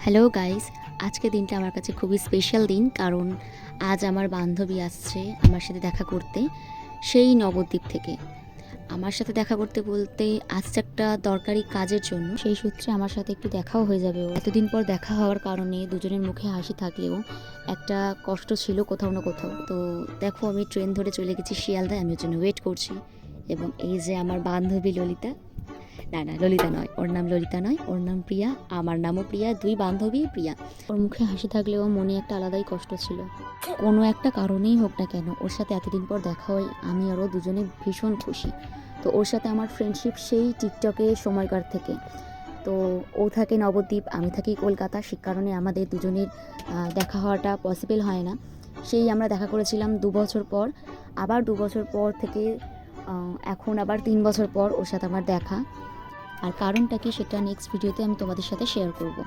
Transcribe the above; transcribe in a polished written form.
Hello guys, আজকে দিনটা আমার কাছে খুবই স্পেশাল দিন, কারণ আজ আমার বান্ধবী আসছে আমার সাথে দেখা করতে সেই নবদ্বীপ থেকে। আমার সাথে দেখা করতে বলতে আসছে একটা দরকারি কাজের জন্য। সেই সূত্রে আমার সাথে একটু দেখাও হয়ে যাবে। এতদিন পর দেখা হওয়ার কারণে দুজনের মুখে হাসি থাকলেও একটা কষ্ট ছিল কোথাও না কোথাও। তো দেখো, আমি ট্রেন ধরে চলে গেছি শিয়ালদায়, আমি ওর জন্য ওয়েট করছি। এবং এই যে আমার বান্ধবী ললিতা, না না, ললিতা নয়, ওর নাম ললিতা নয়, ওর নাম প্রিয়া, আমার নামও প্রিয়া, দুই বান্ধবী প্রিয়া। ওর মুখে হাসি থাকলেও মনে একটা আলাদাই কষ্ট ছিল। কোনো একটা কারণেই হোক না কেন, ওর সাথে এতদিন পর দেখা হয়, আমি আরও দুজনে ভীষণ খুশি। তো ওর সাথে আমার ফ্রেন্ডশিপ সেই টিকটকে সময়কার থেকে। তো ও থাকে নবদ্বীপ, আমি থাকি কলকাতা, সে কারণে আমাদের দুজনের দেখা হওয়াটা পসিবল হয় না। সেই আমরা দেখা করেছিলাম 2 বছর পর, আবার 2 বছর পর থেকে এখন আবার 3 বছর পর ওর সাথে আমার দেখা। আর কারণটা কি সেটা নেক্সট ভিডিওতে আমি তোমাদের সাথে শেয়ার করব।